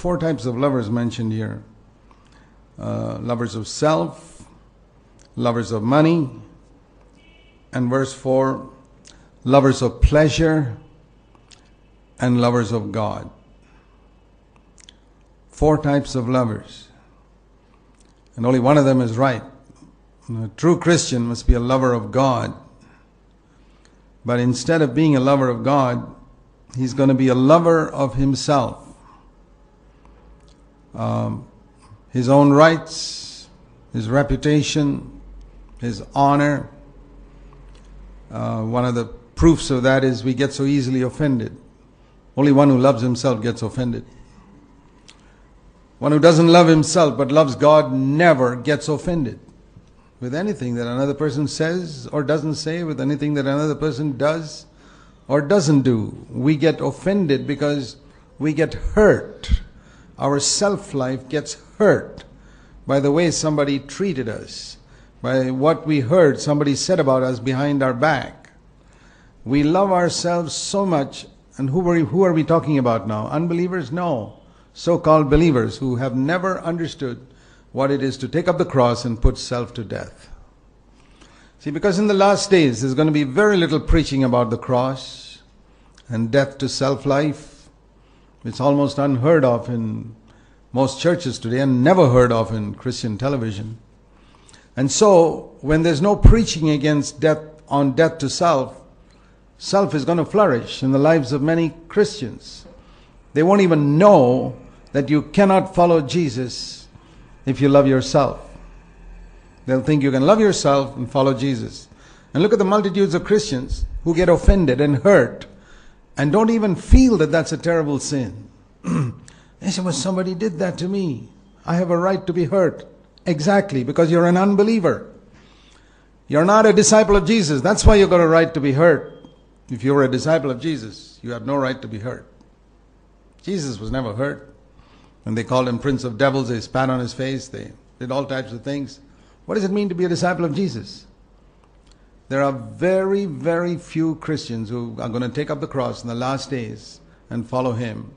4 types of lovers mentioned here. Lovers of self, lovers of money, and verse 4, lovers of pleasure and lovers of God. 4 types of lovers. And only one of them is right. A true Christian must be a lover of God. But instead of being a lover of God, he's going to be a lover of himself. His own rights, his reputation, his honor. One of the proofs of that is we get so easily offended. Only one who loves himself gets offended. One who doesn't love himself but loves God never gets offended with anything that another person says or doesn't say, with anything that another person does or doesn't do. We get offended because we get hurt. Our self-life gets hurt by the way somebody treated us, by what we heard somebody said about us behind our back. We love ourselves so much. And who are we talking about now? Unbelievers? No. So-called believers who have never understood what it is to take up the cross and put self to death. See, because in the last days there's going to be very little preaching about the cross and death to self-life. It's almost unheard of in most churches today and never heard of in Christian television. And so, when there's no preaching against death to self, self is going to flourish in the lives of many Christians. They won't even know that you cannot follow Jesus if you love yourself. They'll think you can love yourself and follow Jesus. And look at the multitudes of Christians who get offended and hurt and don't even feel that that's a terrible sin. They say, well, somebody did that to me. I have a right to be hurt. Exactly, because you're an unbeliever. You're not a disciple of Jesus. That's why you've got a right to be hurt. If you were a disciple of Jesus, you have no right to be hurt. Jesus was never hurt. When they called him Prince of Devils, they spat on his face, they did all types of things. What does it mean to be a disciple of Jesus? There are very, very few Christians who are going to take up the cross in the last days and follow him.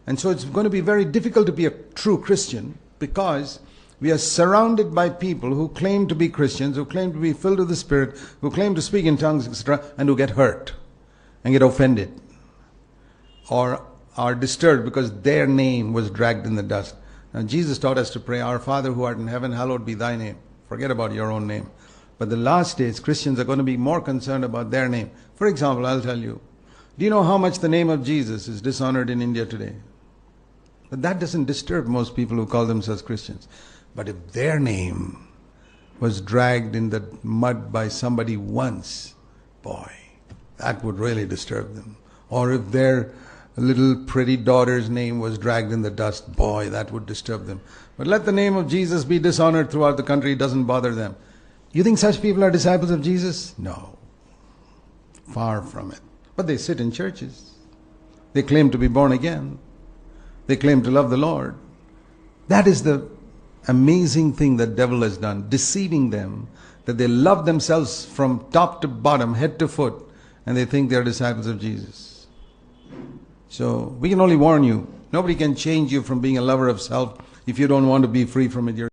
And so it's going to be very difficult to be a true Christian because we are surrounded by people who claim to be Christians, who claim to be filled with the Spirit, who claim to speak in tongues, etc., and who get hurt and get offended or are disturbed because their name was dragged in the dust. Now Jesus taught us to pray, Our Father who art in heaven, hallowed be thy name. Forget about your own name. But the last days, Christians are going to be more concerned about their name. For example, I'll tell you, do you know how much the name of Jesus is dishonored in India today? But that doesn't disturb most people who call themselves Christians. But if their name was dragged in the mud by somebody once, boy, that would really disturb them. Or if their little pretty daughter's name was dragged in the dust, boy, that would disturb them. But let the name of Jesus be dishonored throughout the country, it doesn't bother them. You think such people are disciples of Jesus? No. Far from it. But they sit in churches. They claim to be born again. They claim to love the Lord. That is the amazing thing that the devil has done, deceiving them, that they love themselves from top to bottom, head to foot, and they think they're disciples of Jesus. So we can only warn you, nobody can change you from being a lover of self if you don't want to be free from it yourself.